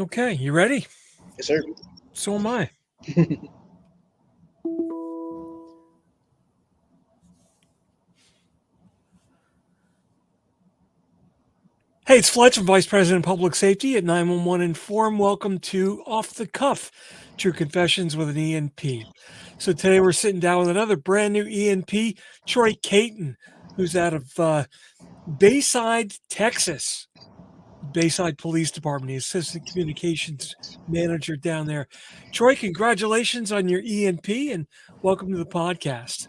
Okay, you ready? Yes, sir. So am I. Hey, it's Fletch, I'm Vice President of Public Safety at 911 Inform. Welcome to Off the Cuff, True Confessions with an ENP. So today we're sitting down with another brand new ENP, Troy Cayton, who's out of Bayside, Texas. Bayside Police Department, the Assistant Communications Manager down there. Troy, congratulations on your ENP and welcome to the podcast.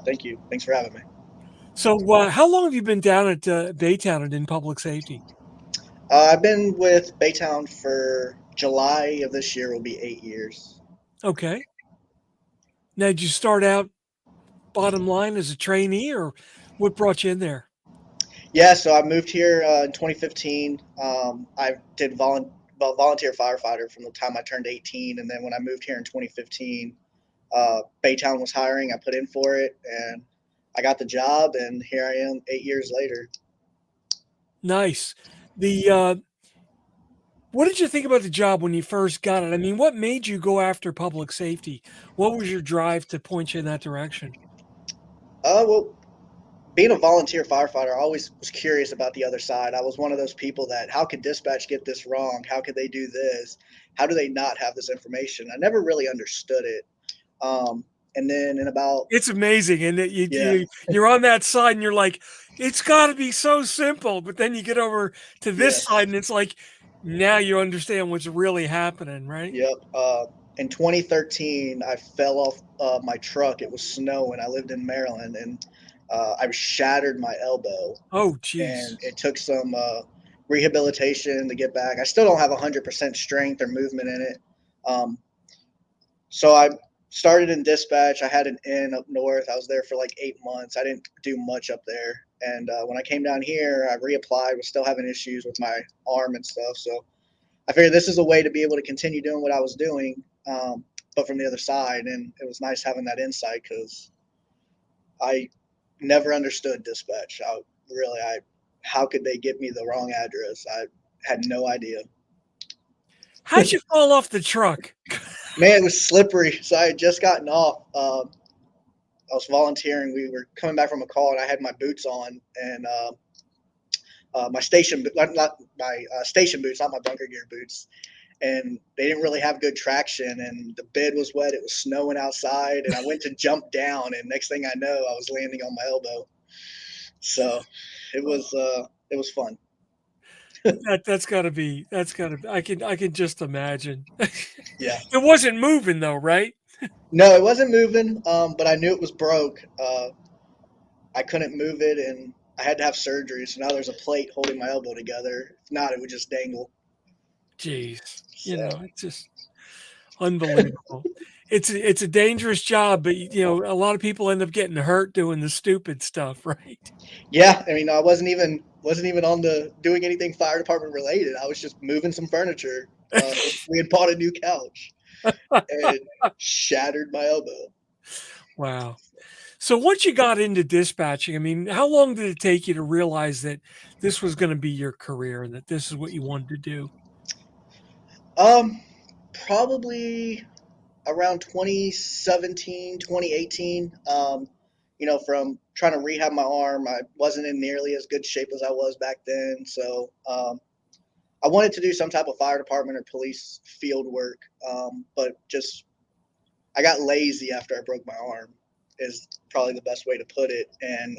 Thank you. Thanks for having me. So, how long have you been down at Baytown and in public safety? I've been with Baytown for July of this year will be 8 years. Okay. Now, did you start out bottom line as a trainee, or what brought you in there? Yeah, so I moved here in 2015. I did volunteer firefighter from the time I turned 18, and then when I moved here in 2015, Baytown was hiring. I put in for it, and I got the job, and here I am 8 years later. Nice. The what did you think about the job when you first got it? I mean, what made you go after public safety? What was your drive to point you in that direction? Well, being a volunteer firefighter, I always was curious about the other side. I was one of those people that, how could dispatch get this wrong? How could they do this? How do they not have this information? I never really understood it. And then in about, It's amazing, and that yeah, you're on that side, and you're like, it's got to be so simple. But then you get over to this side, yes, and it's like, now you understand what's really happening, right? yep. In 2013, I fell off my truck. It was snowing. I lived in Maryland, and I shattered my elbow, Oh, geez. and it took some rehabilitation to get back. I still don't have 100% strength or movement in it. Um, So I started in dispatch. I had an inn up north. I was there for like 8 months. I didn't do much up there. And when I came down here, I reapplied. Was still having issues with my arm and stuff. So I figured this is a way to be able to continue doing what I was doing, but from the other side. And it was nice having that insight because I never understood dispatch. How could they give me the wrong address? I had no idea. How'd you fall off the truck? Man, it was slippery. So I had just gotten off. I was volunteering. We were coming back from a call, and I had my boots on, and my station, not my station boots, not my bunker gear boots, and they didn't really have good traction. And the bed was wet. It was snowing outside, and I went to jump down, and next thing I know, I was landing on my elbow. So it was fun. That's gotta be I can just imagine. Yeah. It wasn't moving though, right? No, it wasn't moving, but I knew it was broke. I couldn't move it, and I had to have surgery. So now there's a plate holding my elbow together. If not, it would just dangle. Jeez. So It's just unbelievable. It's a dangerous job, but a lot of people end up getting hurt doing the stupid stuff, right? yeah, I mean, I wasn't even on the doing anything fire department related. I was just moving some furniture. We had bought a new couch and shattered my elbow. Wow. So once you got into dispatching, I mean, how long did it take you to realize that this was going to be your career and that this is what you wanted to do? Um, Probably around 2017, 2018. From trying to rehab my arm, I wasn't in nearly as good shape as I was back then. So I wanted to do some type of fire department or police field work, but just I got lazy after I broke my arm. Is probably the best way to put it, and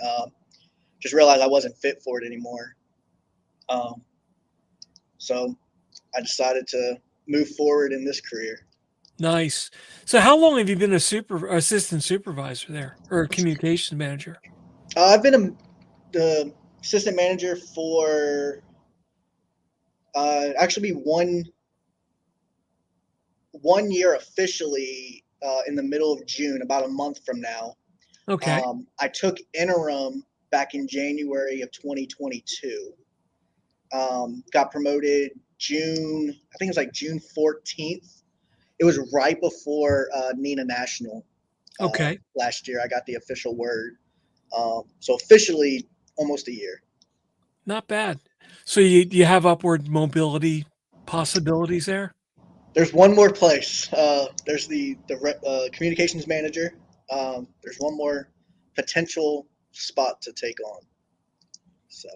just realized I wasn't fit for it anymore. Um, so I decided to move forward in this career. Nice. So how long have you been a assistant supervisor there or a communications manager? I've been the assistant manager for actually one year officially in the middle of June, about a month from now. Okay. I took interim back in January of 2022. Got promoted June, I think it was like June 14th. It was right before Nina National Okay. last year. I got the official word. So officially almost a year. Not bad. So you have upward mobility possibilities there? There's one more place. There's the communications manager. There's one more potential spot to take on. So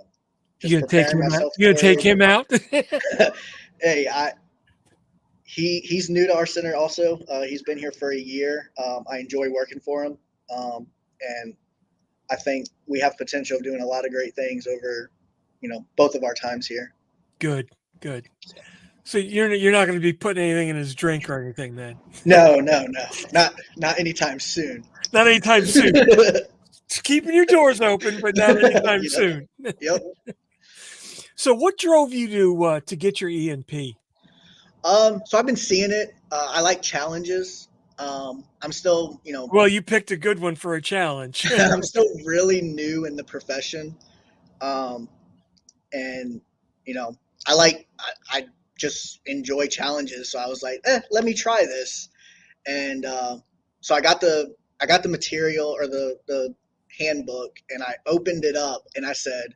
You just gonna take preparing him out? myself You gonna for take it. him out? Hey, he's new to our center also. He's been here for a year. I enjoy working for him, and I think we have potential of doing a lot of great things over, both of our times here. Good, good. So you're not going to be putting anything in his drink or anything then? No, no, no, not anytime soon. Not anytime soon. Just keeping your doors open, but not anytime you know, soon. yep. So what drove you to get your ENP? So I've been seeing it. I like challenges. I'm still, Well, you picked a good one for a challenge. I'm still really new in the profession, um, and you know, I just enjoy challenges. So I was like, let me try this, and so I got the material or the handbook, and I opened it up, and I said,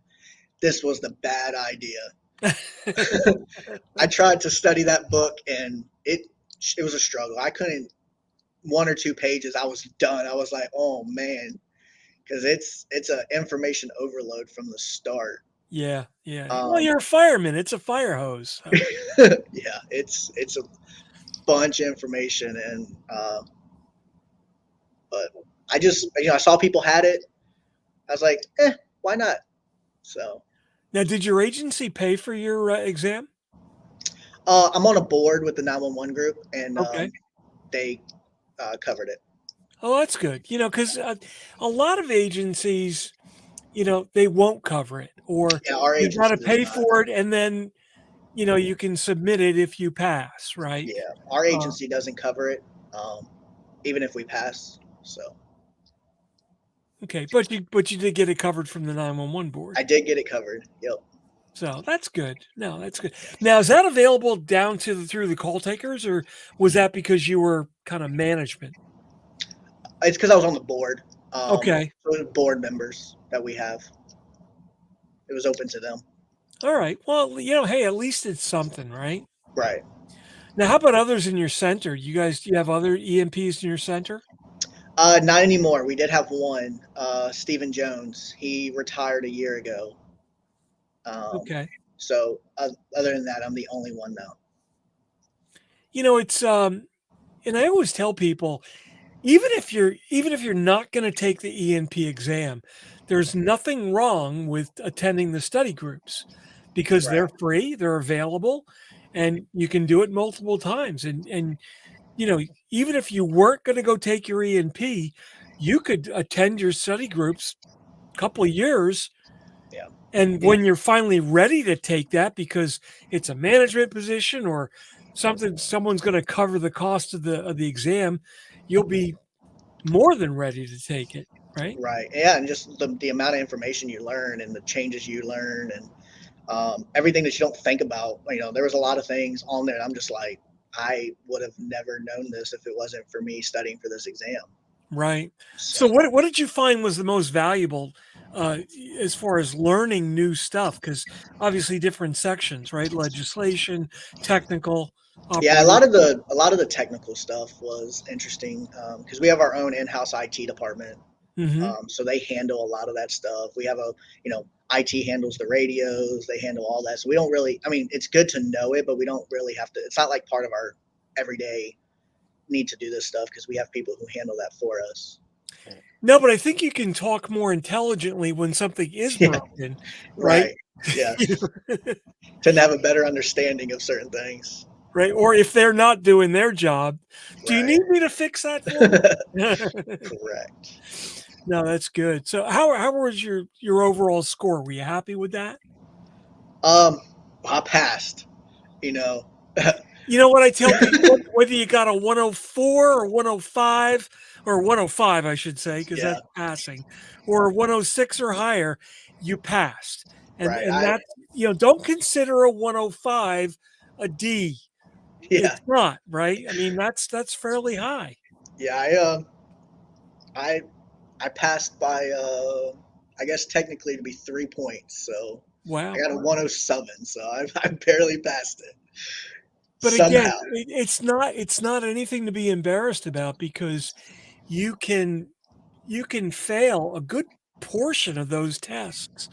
this was the bad idea. I tried to study that book, and it was a struggle. I couldn't one or two pages. I was done. I was like, oh man, because it's a information overload from the start. Yeah, yeah. Well, Um, you're a fireman. It's a fire hose. So. yeah, it's a bunch of information, and but I just I saw people had it. I was like, why not? So Now, did your agency pay for your exam? I'm on a board with the 911 group, and Okay. they covered it. Oh, that's good. Because a lot of agencies, they won't cover it, or Yeah, our you got to agency does pay not. for it, and then you can submit it if you pass, right? Yeah, our Uh, agency doesn't cover it, even if we pass. So okay, but you did get it covered from the 911 board, I did get it covered. Yep. so that's good. No, that's good. Now, is that available down through the call takers, or was that because you were kind of management? It's because I was on the board. Okay, So the board members that we have, it was open to them. all right. Well, hey, at least it's something, right? Right. Now, how about others in your center? Do you have other EMPs in your center? Not anymore. We did have one, Stephen Jones. He retired a year ago. Um, Okay. so other than that, I'm the only one now. It's and I always tell people, even if you're not going to take the ENP exam, there's nothing wrong with attending the study groups because Right. they're free, they're available, and you can do it multiple times. And you know, even if you weren't going to go take your ENP, you could attend your study groups a couple of years. Yeah. And when you're finally ready to take that because it's a management position or someone's going to cover the cost of the exam, you'll be more than ready to take it, right? Right. Yeah, and just the amount of information you learn and the changes you learn and everything that you don't think about. There was a lot of things on there. And I'm just like, I would have never known this if it wasn't for me studying for this exam. Right. So So what did you find was the most valuable uh, as far as learning new stuff? Because obviously different sections, right? Legislation, technical, yeah, operations. a lot of the technical stuff was interesting because we have our own in-house IT department. Hmm. So they handle a lot of that stuff. We have IT handles the radios, they handle all that. So we don't really, I mean, it's good to know it, but we don't really have to, it's not like part of our everyday need to do this stuff because we have people who handle that for us. No, but I think you can talk more intelligently when something is Yeah, broken, right? right. Yes. Tend to have a better understanding of certain things. Right? Or if they're not doing their job, do you Right. need me to fix that for you? Correct. No, that's good. So how was your overall score? Were you happy with that? Um, I passed, you know. You know what I tell people, whether you got a 104 or 105 or 105, I should say, because Yeah, that's passing, or 106 or higher, you passed. And right. and that's, don't consider a 105 a D. Yeah, It's not, right? I mean, that's fairly high. yeah, I I passed by I guess technically to be 3 points. So I Wow. got a 107. So I barely passed it But again, somehow. it's not anything to be embarrassed about because you can you can fail a good portion of those tests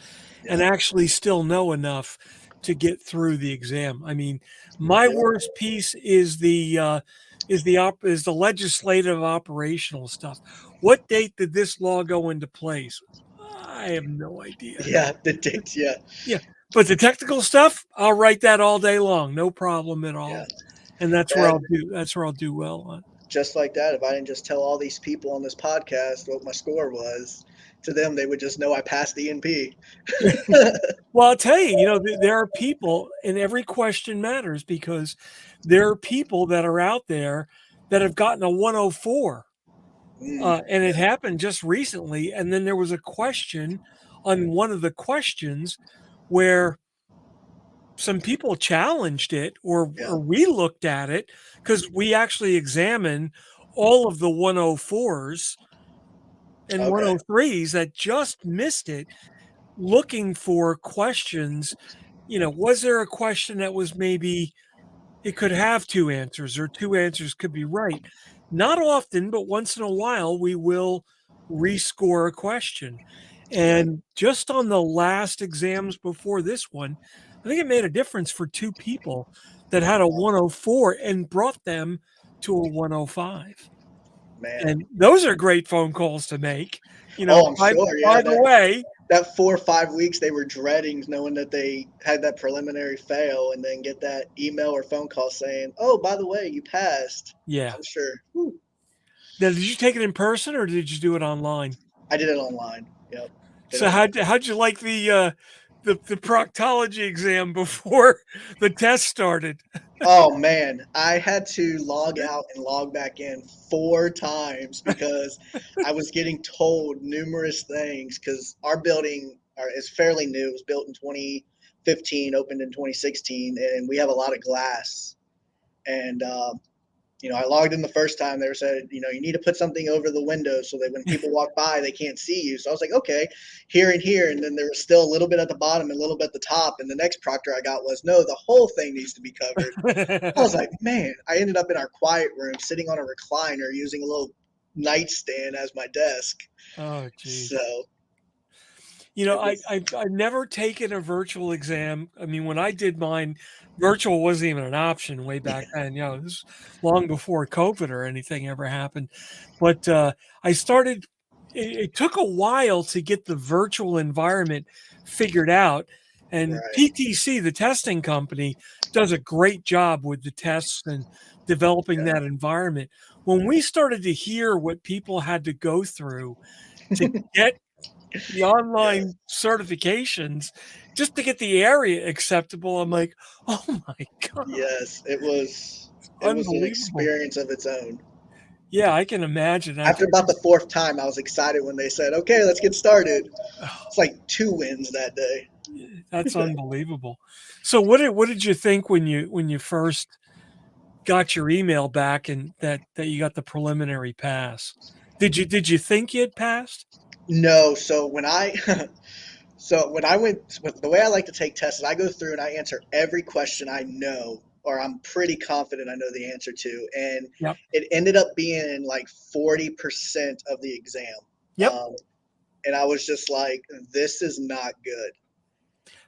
and Yeah. actually still know enough to get through the exam. I mean, my Yep. worst piece is the legislative operational stuff. What date did this law go into place? I have no idea. Yeah. The dates. Yeah. Yeah, but the technical stuff, I'll write that all day long, no problem at Yeah. all. And that's where I'll do well on. Just like that, if I didn't just tell all these people on this podcast what my score was, to them, they would just know I passed ENP. Well, I'll tell you, there are people, and every question matters because there are people that are out there that have gotten a 104, and it Yeah. happened just recently. And then there was a question on one of the questions where some people challenged it, or Yeah. we looked at it because we actually examined all of the 104s and Okay. 103s that just missed it, looking for questions. Was there a question that was maybe it could have two answers or two answers could be right? Not often, but once in a while, we will rescore a question. Yeah. And just on the last exams before this one, I think it made a difference for two people that had a 104 and brought them to a 105. Man. And those are great phone calls to make. Oh, I'm By, sure. by Yeah. the That way, that 4 or 5 weeks they were dreading, knowing that they had that preliminary fail, and then get that email or phone call saying, "Oh, by the way, you passed." yeah. I'm sure. Whew. Now, did you take it in person or did you do it online? I did it online. Yep. Did it So online. how'd you like the proctology exam before the test started? Oh man, I had to log out and log back in 4 times because I was getting told numerous things. Because our building is fairly new; it was built in 2015, opened in 2016, and we have a lot of glass. And I logged in the first time. They said, you need to put something over the window so that when people walk by, they can't see you. So I was like, okay, here and here. And then there was still a little bit at the bottom and a little bit at the top. And the next proctor I got was, no, the whole thing needs to be covered. I was like, man, I ended up in our quiet room sitting on a recliner using a little nightstand as my desk. Oh, geez. So You know, it I, was, I've, I've never taken a virtual exam. I mean, when I did mine, virtual wasn't even an option way back then. This was long before COVID or anything ever happened. But I started. It took a while to get the virtual environment figured out, and right. PTC, the testing company, does a great job with the tests and developing Yeah. that environment. When we started to hear what people had to go through to get the Yes. online certifications just to get the area acceptable. I'm like, oh my God, Yes. It was an unbelievable. experience of its own. Yeah, I can imagine. I After can about the fourth time, I was excited when they said, okay, let's get started. It's like 2 wins that day. that's unbelievable. So what did you think when you first got your email back and that you got the preliminary pass? Did you think you had passed? No, so when I went, the way I like to take tests is I go through and I answer every question I know or I'm pretty confident I know the answer to, and Yep. it ended up being like 40% of the exam, Yep. um, and I was just like, this is not good.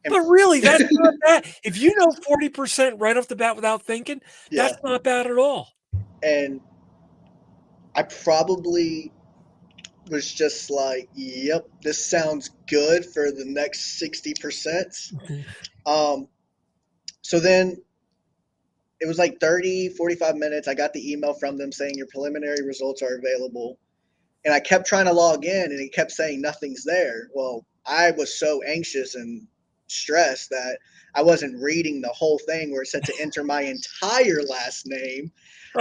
And But really, that's not bad. If you know 40% right off the bat without thinking, yeah, that's not bad at all. and I probably was just like, yep, this sounds good for the next 60%. Um, so then it was like 30, 45 minutes. I got the email from them saying your preliminary results are available. And I kept trying to log in and it kept saying nothing's there. Well, I was so anxious and stressed that I wasn't reading the whole thing where it said to enter my entire last name.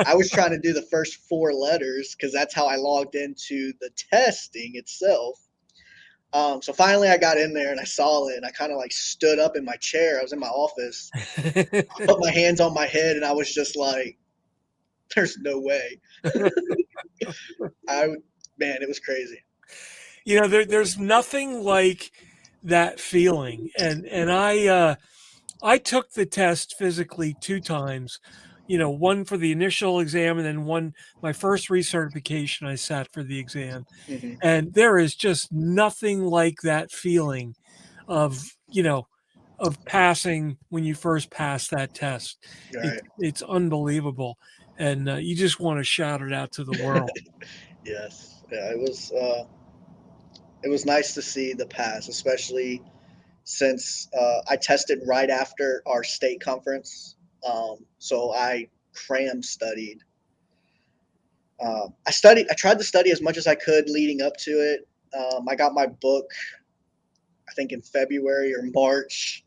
I was trying to do the first 4 letters because that's how I logged into the testing itself. So finally, I got in there and I saw it, and I kind of like stood up in my chair. I was in my office, put my hands on my head, and I was just like, "There's no way." I, man, it was crazy. there's nothing like that feeling. And I took the test physically 2 times, one for the initial exam and then one my first recertification I sat for the exam. Hmm. And there is just nothing like that feeling of, of passing when you first pass that test. Right. It's unbelievable. And you just want to shout it out to the world. Yes. Yeah. It was nice to see the pass, especially since I tested right after our state conference. So I cram studied. I tried to study as much as I could leading up to it. I got my book, I think, in February or March,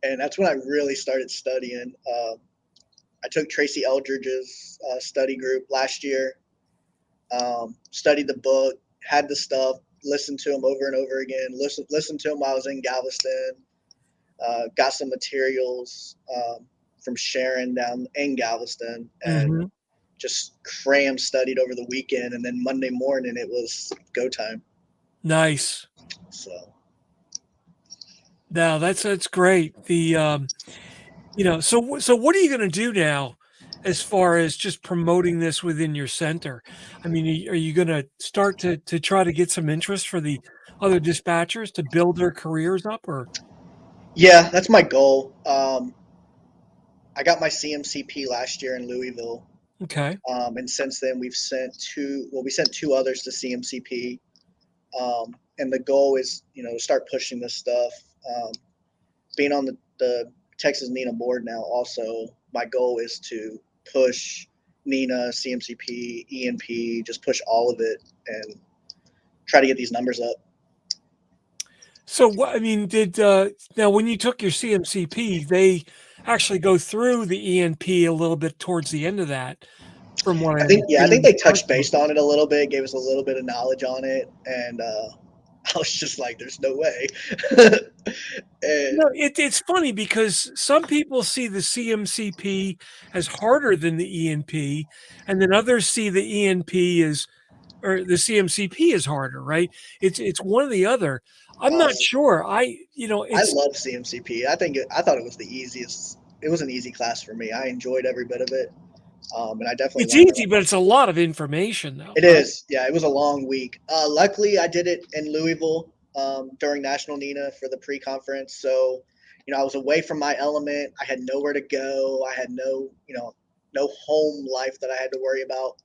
and that's when I really started studying. I took Tracy Eldridge's study group last year. Studied the book, had the stuff, listened to him over and over again. Listened to him while I was in Galveston. Got some materials from Sharon down in Galveston, and Hmm. just cram studied over the weekend. And then Monday morning it was go time. Nice. So Now that's great. So what are you going to do now as far as just promoting this within your center? I mean, are you going to start to try to get some interest for the other dispatchers to build their careers up or yeah, that's my goal. I got my CMCP last year in Louisville, okay. and since then we've sent two. Well, we sent two others to CMCP, and the goal is to start pushing this stuff. Um, Being on the Texas NINA board now, also my goal is to push NINA, CMCP, ENP, just push all of it and try to get these numbers up. So what I mean, did now when you took your CMCP, they actually go through the ENP a little bit towards the end of that, from what I I understand in think the they first touched book. based on it a little bit, gave us a little bit of knowledge on it, and I was just like, "There's no way." And It's funny because some people see the CMCP as harder than the ENP, and then others see the ENP as or the CMCP is harder, right? It's one or the other. I'm uh, not sure. I It's love CMCP. I thought it was the easiest. It was an easy class for me. I enjoyed every bit of it, and I definitely it's learned a easy, lot. but it's a lot of information, though, It right? is. Yeah, it was a long week. Luckily, I did it in Louisville during National NINA for the pre-conference. So, I was away from my element. I had nowhere to go. I had no home life that I had to worry about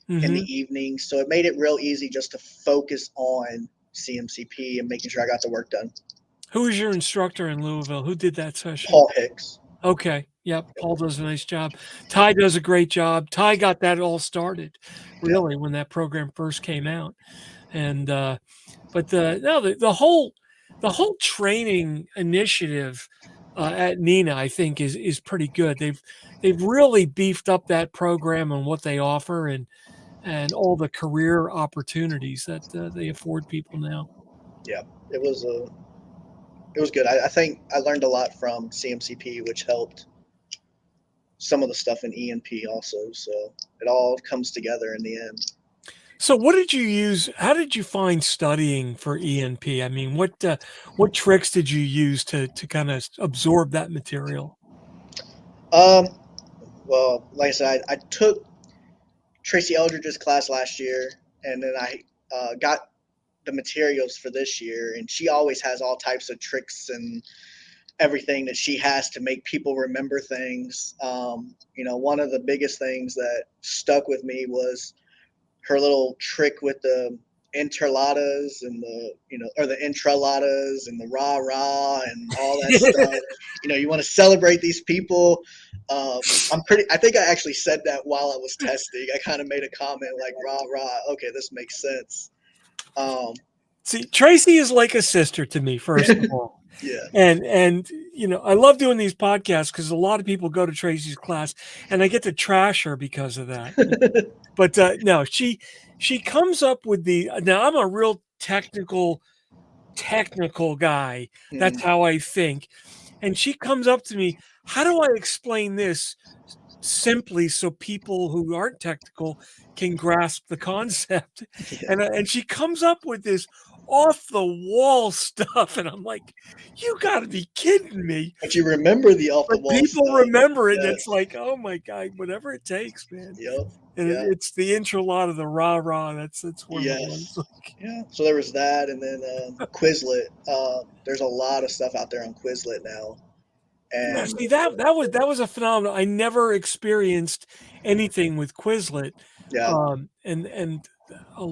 in the Hmm. evening. So it made it real easy just to focus on CMCP and making sure I got the work done. Who was your instructor in Louisville? Who did that session? Paul Hicks. Okay. Yep. Paul does a nice job. Ty does a great job. Ty got that all started, Yeah. really, when that program first came out. And but the no the whole training initiative at Nina, I think, is pretty good. They've really beefed up that program and what they offer and all the career opportunities that they afford people now. Yeah. It was it was good. I think I learned a lot from CMCP, which helped some of the stuff in ENP also. So it all comes together in the end. So, what did you use? How did you find studying for ENP? I mean, what tricks did you use to kind of absorb that material? Um, well, like I said, I took Tracy Eldridge's class last year, and then I got the materials for this year, and she always has all types of tricks and everything that she has to make people remember things. One of the biggest things that stuck with me was her little trick with the interlatas and the intralatas and the rah rah and all that stuff. You want to celebrate these people. I think I actually said that while I was testing. I kind of made a comment like rah rah. Okay, this makes sense. Um, See, Tracy is like a sister to me, first of all. yeah. And I love doing these podcasts because a lot of people go to Tracy's class, and I get to trash her because of that. But no, she comes up with the now. I'm a real technical guy. That's Mhm. how I think, and she comes up to me. How do I explain this simply so people who aren't technical can grasp the concept? Yeah. And she comes up with this off the wall stuff. And I'm like, you got to be kidding me. But you remember the off the But wall people stuff. remember it, and it's Yes. like, oh my God, whatever it takes, man. Yep. And Yeah. it's the intro lot of the rah rah. That's one of the ones. Yes. Yeah. So there was that, and then Quizlet. There's a lot of stuff out there on Quizlet now, Yeah, and see that was a phenomenon. I never experienced anything with Quizlet, yeah, and uh,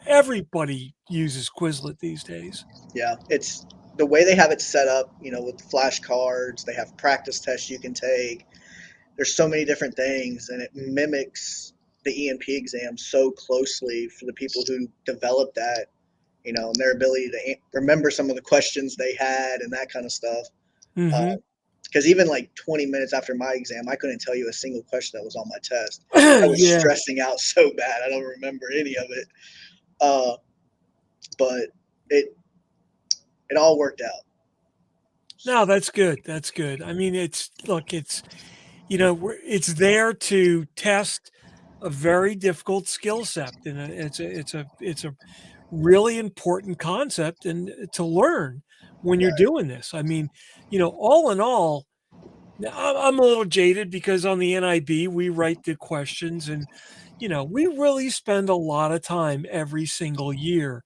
everybody uses Quizlet these days. yeah. It's the way they have it set up. With flashcards, they have practice tests you can take. There's so many different things, and it mimics the ENP exam so closely for the people who developed that. And their ability to remember some of the questions they had and that kind of stuff. Hmm. Because even like 20 minutes after my exam, I couldn't tell you a single question that was on my test. I was Yeah. stressing out so bad. I don't remember any of it. Uh, but it it all worked out. No, that's good. That's good. I mean, it's it's there to test a very difficult skill set, and it's a really important concept and to learn when you're Right. doing this. I mean, all in all, now, I'm a little jaded because on the NIB we write the questions, and we really spend a lot of time every single year.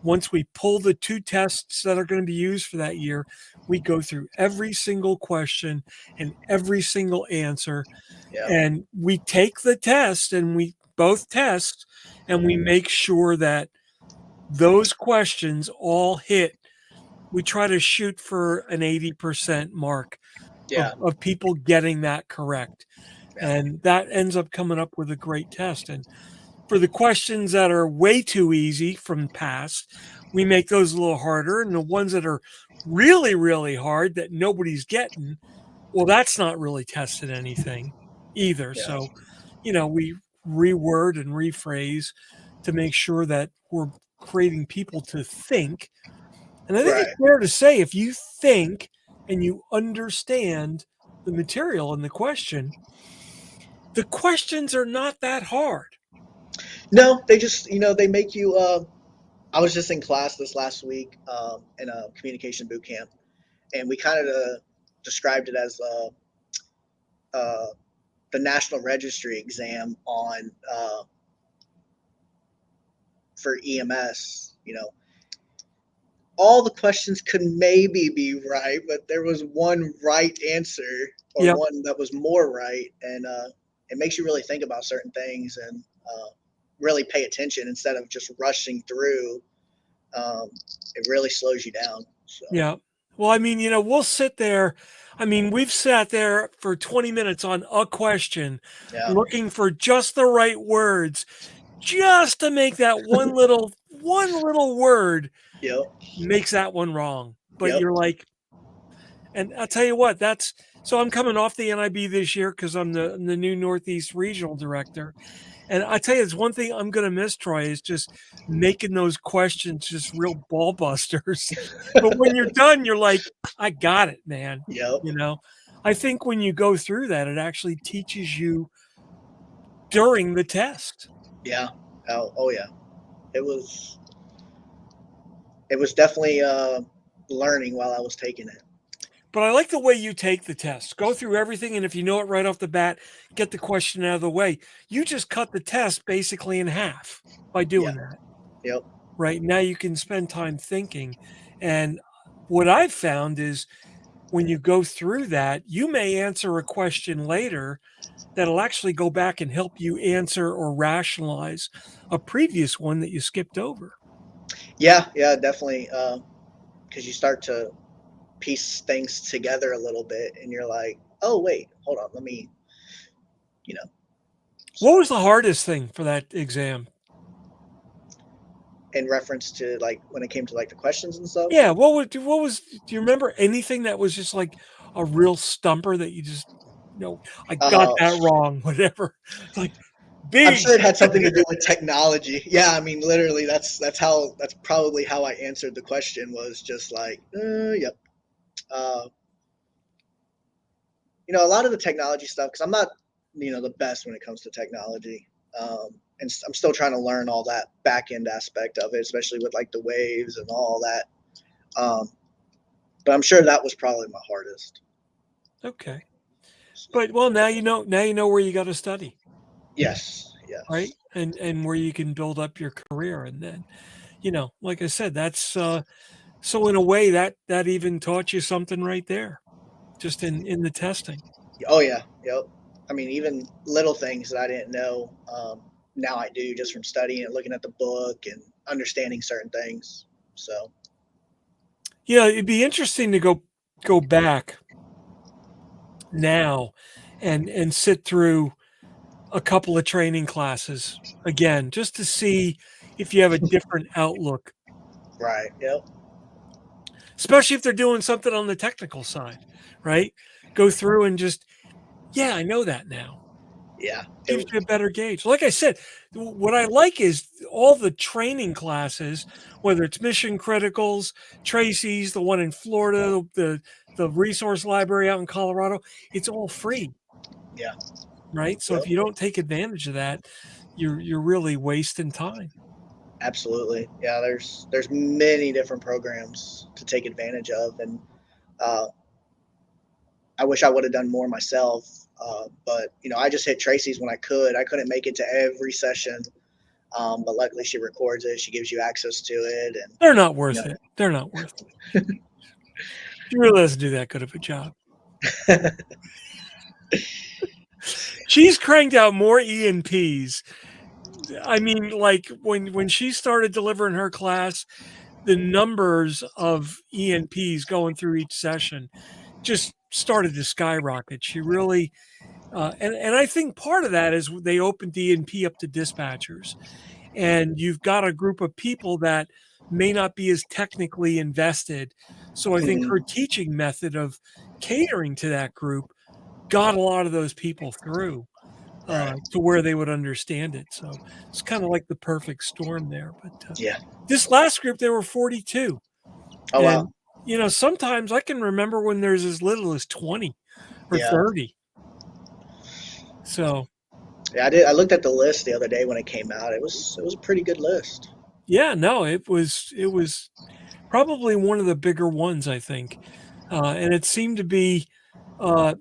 Once we pull the two tests that are going to be used for that year, we go through every single question and every single answer, Yeah. and we take the test and we both tests and we make sure that those questions all hit. We try to shoot for an 80% mark of, Yeah. of people getting that correct. Yeah. And that ends up coming up with a great test. And for the questions that are way too easy from the past, we make those a little harder. And the ones that are really, really hard that nobody's getting, well, that's not really tested anything either. Yeah. So, we reword and rephrase to make sure that we're creating people to think. And I think it's Right. fair to say if you think and you understand the material in the questions are not that hard. No, they just they make you. I was just in class this last week in a communication boot camp, and we kind of described it as uh, the national registry exam on for EMS. All the questions could maybe be right, but there was one right answer or Yep. one that was more right, and it makes you really think about certain things and really pay attention instead of just rushing through. Um, it really slows you down. So Yeah. Well, I mean, we'll sit there. I mean, we've sat there for 20 minutes on a question yeah, looking for just the right words, just to make that one little word yep, makes that one wrong. But yep, you're like, and I'll tell you what, so I'm coming off the NIB this year because I'm the new Northeast Regional Director. And I tell you, it's one thing I'm gonna miss, Troy, is just making those questions just real ball busters. But when you're done, you're like, I got it, man. yep, You know, I think when you go through that, it actually teaches you during the test. yeah. Oh yeah. It was it was definitely learning while I was taking it. But I like the way you take the test. Go through everything, and if you know it right off the bat, get the question out of the way. You just cut the test basically in half by Yeah, doing that. yep, Right now, you can spend time thinking. And what I've found is when you go through that, you may answer a question later that'll actually go back and help you answer or rationalize a previous one that you skipped over. yeah, yeah, definitely. Because you start to piece things together a little bit, and you're like, oh wait, hold on, let me, you know. What So was the hardest thing for that exam? in reference to like when it came to like the questions and stuff. Yeah, what was do you remember anything that was just like a real stumper that you just I got Uh, that wrong, whatever. It's like I'm big. sure it had something to do with technology. Yeah, I mean, literally, that's probably how I answered the question was just like, yep. Uh, a lot of the technology stuff because I'm not, the best when it comes to technology. and I'm still trying to learn all that back end aspect of it, especially with like the waves and all that. But I'm sure that was probably my hardest. Okay. But well, now you know where you got to study, Yes, right? yes, And where you can build up your career. And then, like I said, that's so in a way that even taught you something right there, just in the testing. oh yeah, yep. I mean, even little things that I didn't know, now I do just from studying and looking at the book and understanding certain things. So Yeah, it'd be interesting to go back now and sit through a couple of training classes again, just to see if you have a different outlook, right, yep, especially if they're doing something on the technical side, right? Go through and just, yeah, I know that now. yeah, Gives you a better gauge. Like I said, what I like is all the training classes, whether it's Mission Criticals, Tracy's, the one in Florida, the resource library out in Colorado, it's all free, yeah, right? So if yep, you don't take advantage of that, you're really wasting time. absolutely. Yeah, there's many different programs to take advantage of, and uh, I wish I would have done more myself. But I just hit Tracy's when I could. I couldn't make it to every session, but luckily she records it. She gives you access to it, and They're not you worth it. They're not worth it. She really doesn't do that good of a job. know, She's cranked out more ENPs. I mean, like when she started delivering her class, the numbers of ENPs going through each session just started to skyrocket. She really, and I think part of that is they opened ENP up to dispatchers, and you've got a group of people that may not be as technically invested. So I think her mhm, teaching method of catering to that group got a lot of those people through right, to where they would understand it. So it's kind of like the perfect storm there. But yeah. this last group, there were 42. Oh wow, And, sometimes I can remember when there's as little as 20 or yeah, 30. So, yeah. I did. I looked at the list the other day when it came out. It was a pretty good list. yeah, no, it was probably one of the bigger ones, I think. And it seemed to be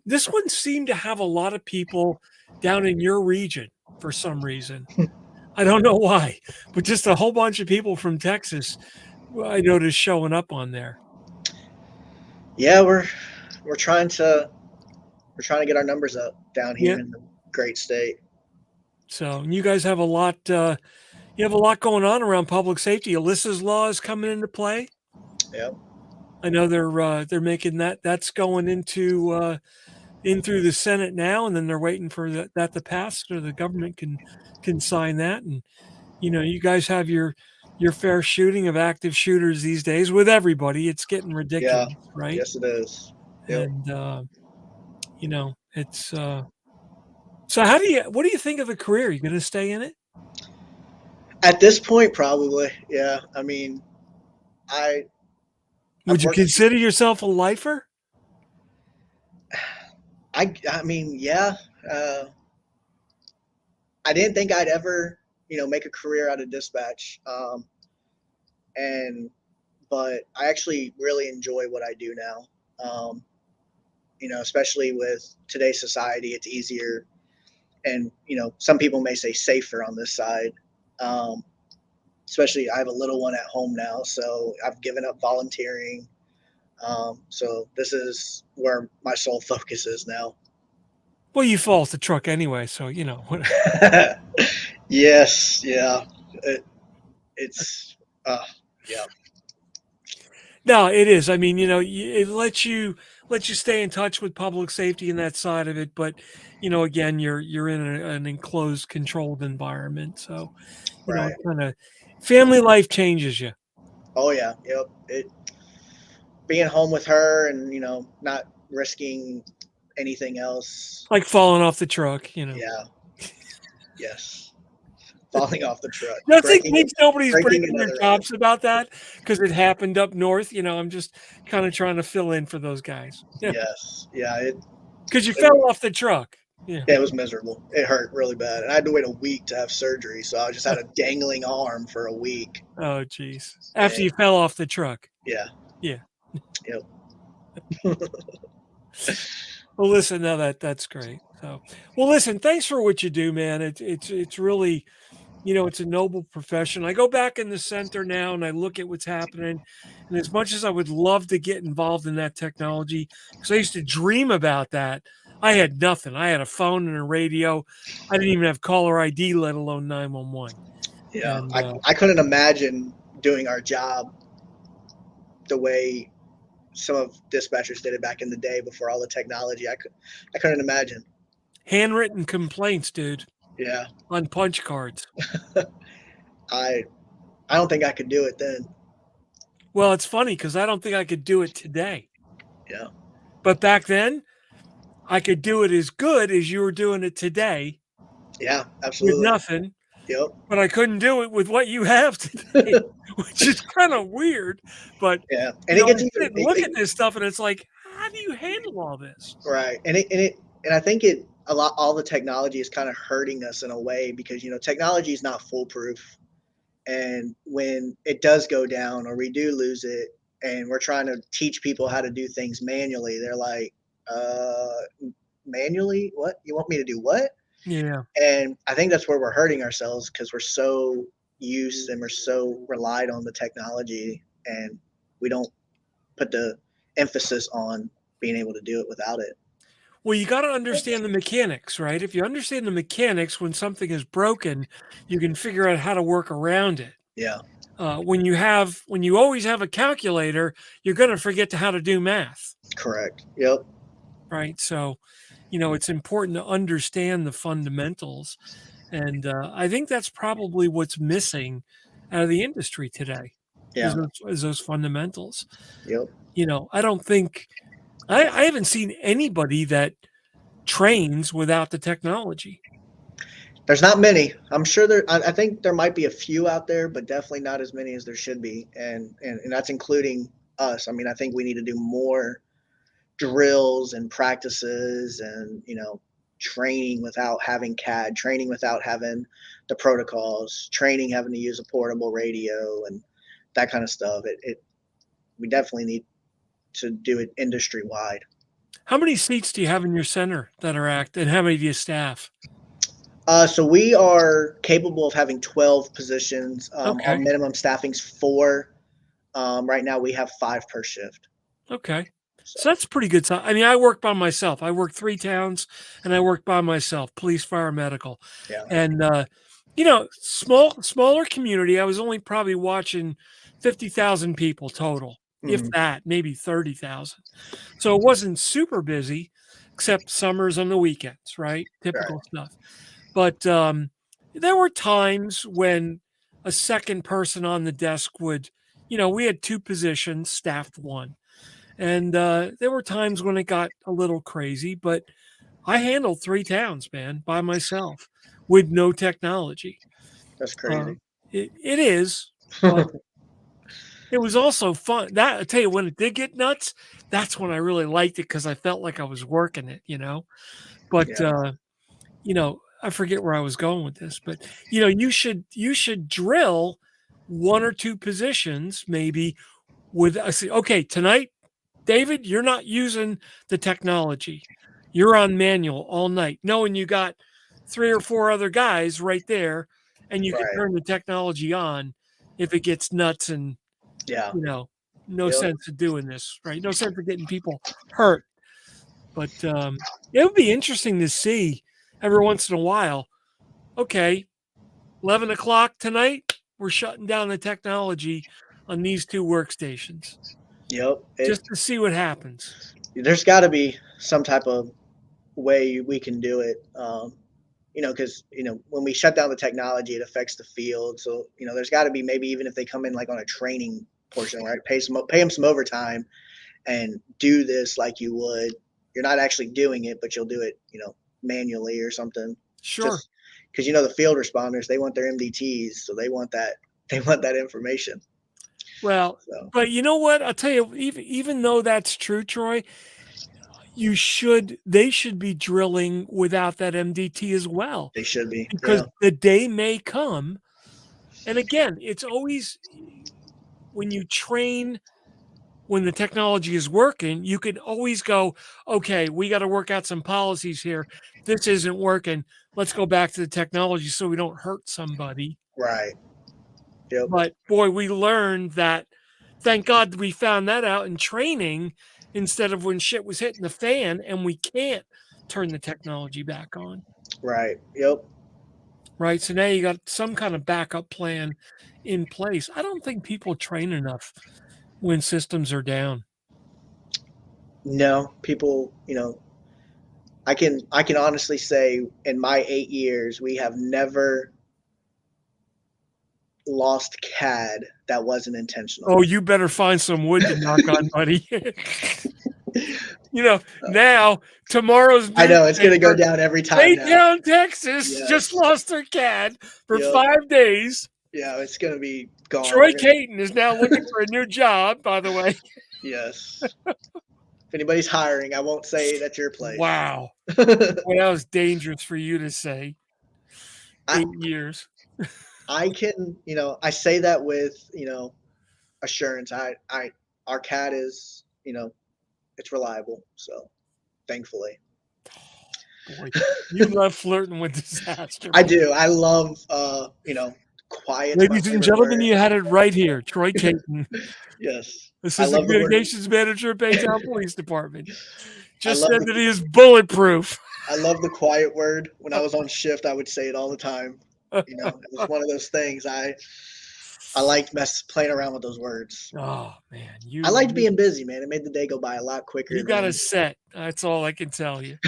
this one seemed to have a lot of people down in your region for some reason. I don't know why, but just a whole bunch of people from Texas I noticed showing up on there. Yeah, we're trying to we're trying to get our numbers up down Yeah. here in the great state. So and you guys have a lot. You have a lot going on around public safety. Alyssa's law is coming into play. Yep, I know they're making that's going in through the Senate now, and then they're waiting for that to pass so the government can sign that. And you guys have your fair shooting of active shooters these days with everybody. It's getting yeah, ridiculous, right? yes it is. Yep. And it's so what do you think of the career? You going to stay in it? At this point, probably. Yeah. I mean, I I've Would you worked. consider yourself a lifer? I mean, yeah. Uh, I didn't think I'd ever, make a career out of dispatch. And but I actually really enjoy what I do now. Especially with today's society, it's easier, and some people may say safer on this side. Um, Especially, I have a little one at home now, so I've given up volunteering. So this is where my sole focus is now. Well, you fall off the truck anyway, so Yes, yeah. It's yeah, No, it is. I mean, it lets you stay in touch with public safety and that side of it, but again, you're in an enclosed, controlled environment, so it right. kind of family life changes you, Oh yeah, yep. It being home with her and not risking anything else. like falling off the truck. Yeah, yes. Falling off the truck, Just in breaking case nobody's breaking breaking their another arm. chops about that because it happened up north. I'm just kind of trying to fill in for those guys. Yeah, Yes, yeah. because you It fell off the truck. Yeah. Yeah, it was miserable. It hurt really bad. And I had to wait a week to have surgery. So I just had a dangling arm for a week. Oh, geez. After And you fell off the truck. yeah, Yeah. yep. Well, listen, no, that's great. So, well, listen, thanks for what you do, man. It's really, it's a noble profession. I go back in the center now and I look at what's happening. And as much as I would love to get involved in that technology, because I used to dream about that, I had nothing. I had a phone and a radio. I didn't even have caller ID, let alone 911. Yeah, And I couldn't imagine doing our job the way some of dispatchers did it back in the day before all the technology. I couldn't imagine. handwritten complaints, dude, Yeah, on punch cards. I I don't think I could do it then. Well, it's funny because I don't think I could do it today. Yeah, But back then, I could do it as good as you were doing it today yeah, with absolutely. nothing, Yep. but I couldn't do it with what you have today, which is kind of weird. But Yeah, and it I gets sit even and look at this stuff, and it's like, how do you handle all this? right, and I think it a lot. All the technology is kind of hurting us in a way because technology is not foolproof, and when it does go down or we do lose it, and we're trying to teach people how to do things manually, they're like, uh, manually? What? You want me to do what? Yeah. And I think that's where we're hurting ourselves because we're so used and we're so relied on the technology, and we don't put the emphasis on being able to do it without it. Well, you got to understand the mechanics, right? If you understand the mechanics, when something is broken, you can figure out how to work around it. Yeah, When you always have a calculator, you're going to forget how to do math, correct. Yep. right? So, it's important to understand the fundamentals, and I think that's probably what's missing out of the industry today Yeah. is those fundamentals. Yep. I don't think I haven't seen anybody that trains without the technology. There's not many. I'm sure there. I think there might be a few out there, but definitely not as many as there should be, and that's including us. I mean, I think we need to do more drills and practices, and training without having CAD, training without having the protocols, training having to use a portable radio and that kind of stuff. It we definitely need to do it industry wide. How many seats do you have in your center that are active, and how many do you staff? So we are capable of having 12 positions. Our Okay. minimum staffing's four. Right now we have five per shift. Okay. So So that's pretty good. I mean, I work by myself. I work 3 towns and I work by myself, police, fire, medical. yeah. And smaller community. I was only probably watching 50,000 people total, if Mhm. that, maybe 30,000. So it wasn't super busy except summers and the weekends, right? Right. Typical stuff. But there were times when a second person on the desk would, we had 2 positions, staffed 1. And there were times when it got a little crazy, but I handled 3 towns, man, by myself with no technology. That's Uh, crazy. it is, but it was also fun. That I tell you, when it did get nuts, that's when I really liked it because I felt like I was working it. But Yeah. I forget where I was going with this, but you should drill 1 or 2 positions maybe with I say, okay, tonight David, you're not using the technology. You're on manual all night, knowing you got 3 or 4 other guys right there, and you can Right. turn the technology on if it gets nuts and, Yeah. you know, no Yep. sense of doing this, right? No sense of getting people hurt. But it would be interesting to see every once in a while, okay, 11 o'clock tonight, we're shutting down the technology on these 2 workstations Yep. just to see what happens. There's got to be some type of way we can do it. Because when we shut down the technology, it affects the field. So there's got to be maybe even if they come in like on a training portion, right? Pay them some overtime and do this like you would. You're not actually doing it, but you'll do it, manually or something. Sure. Just because the field responders, they want their MDTs, so they want that information. Well, So but you know what? I'll tell you, even though that's true, Troy, they should be drilling without that MDT as well, They should be. because Yeah. the day may come. And again, it's always when you train when the technology is working, you can always go, okay, we got to work out some policies here. This isn't working. Let's go back to the technology so we don't hurt somebody. Right. Yep. But boy, we learned that. Thank God we found that out in training instead of when shit was hitting the fan and we can't turn the technology back on. Right. Yep. Right. So now you got some kind of backup plan in place. I don't think people train enough when systems are down. No, people, I can honestly say in my 8 years, we have never lost CAD that wasn't intentional. Oh, you better find some wood to knock on, buddy. Now tomorrow's I know it's going to go newspaper, down every time now. Baytown, Texas, Yes. just lost their CAD for Yep. 5 days. Yeah, it's going to be gone. Troy Cayton is now looking for a new job, by the way. Yes. If anybody's hiring, I won't say it at your place. Wow. Well, that was dangerous for you to say. 8 years. I can, I say that with, assurance. Our CAD is, it's reliable. So thankfully. Boy, you love flirting with disaster. I do. I love, quiet. Ladies and gentlemen, you had it right here. Troy Cayton. Yes. Assistant Communications Manager at Baytown Police Department. Just love said that he is bulletproof. I love the quiet word. When I was on shift, I would say it all the time. It was one of those things. I liked playing around with those words. Oh man, I liked being busy, man. It made the day go by a lot quicker. You got a set. That's all I can tell you.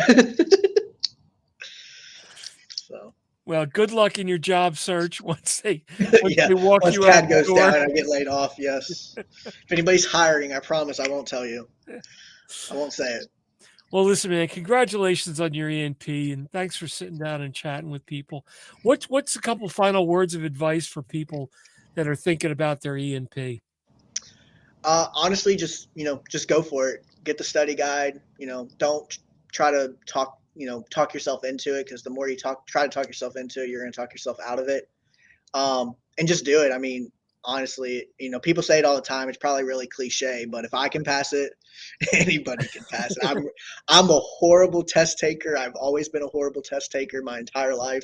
So. Well, good luck in your job search once they yeah. walk once you CAD out goes the door. down and I get laid off. Yes. If anybody's hiring, I promise I won't tell you. I won't say it. Well, listen, man, congratulations on your ENP, and thanks for sitting down and chatting with people. What's a couple final words of advice for people that are thinking about their ENP? Honestly, just go for it. Get the study guide. Don't try to talk yourself into it, because the more you try to talk yourself into it, you're going to talk yourself out of it. And just do it. I mean, honestly, people say it all the time. It's probably really cliche, but if I can pass it, anybody can pass it. I'm a horrible test taker. I've always been a horrible test taker my entire life.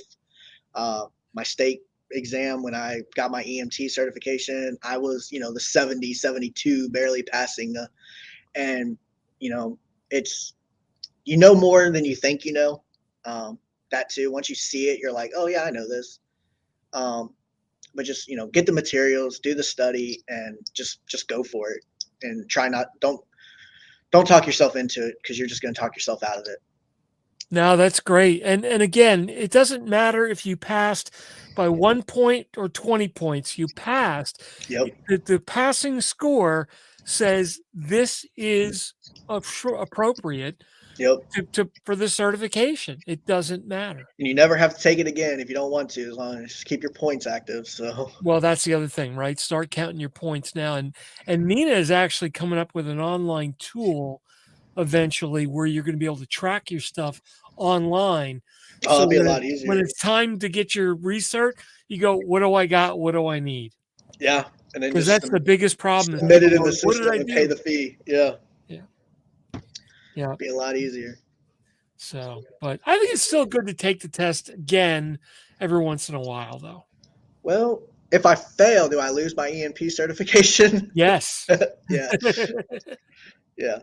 My state exam, when I got my EMT certification, I was, the 70, 72, barely passing. And, it's, more than you think you know. That too. Once you see it, you're like, oh yeah, I know this. But just, get the materials, do the study, and just go for it. And don't talk yourself into it, because you're just going to talk yourself out of it. No, that's great. And again, it doesn't matter if you passed by 1 point or 20 points. You passed. Yep. The passing score says this is appropriate. Yep. For the certification. It doesn't matter. And you never have to take it again if you don't want to, as long as just keep your points active. So, well, that's the other thing, right? Start counting your points now. And Nina is actually coming up with an online tool eventually where you're going to be able to track your stuff online. Oh, that'll be a lot easier. When it's time to get your research, you go, what do I got? What do I need? Yeah. And then because that's the biggest problem. Submit it in the system and pay the fee. Yeah. Yeah. Be a lot easier. So, but I think it's still good to take the test again every once in a while, though. Well, if I fail, do I lose my ENP certification? Yes. Yeah. Yeah.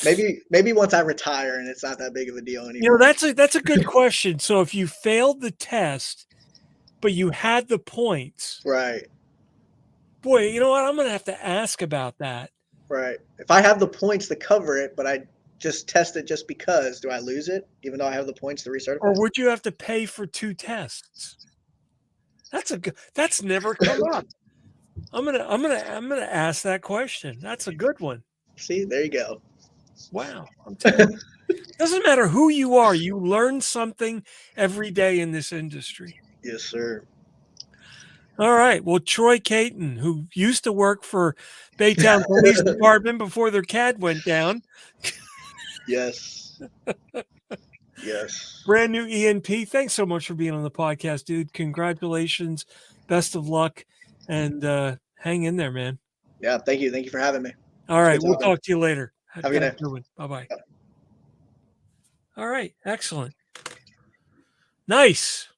Maybe once I retire and it's not that big of a deal anymore. That's a good question. So if you failed the test, but you had the points, right? Boy, you know what? I'm going to have to ask about that. Right. If I have the points to cover it, but I just test it just because, do I lose it, even though I have the points to recertify? Or would you have to pay for 2 tests? That's never come up. I'm gonna ask that question. That's a good one. See, there you go. Wow. I'm telling you. Doesn't matter who you are, you learn something every day in this industry. Yes, sir. All right. Well, Troy Cayton, who used to work for Baytown Police Department before their CAD went down. Yes. Yes. Brand new ENP. Thanks so much for being on the podcast, dude. Congratulations. Best of luck. And hang in there, man. Yeah. Thank you. Thank you for having me. All right. Good We'll talking. talk to you later. Have a good day. Good one. Bye-bye. Yep. All right. Excellent. Nice.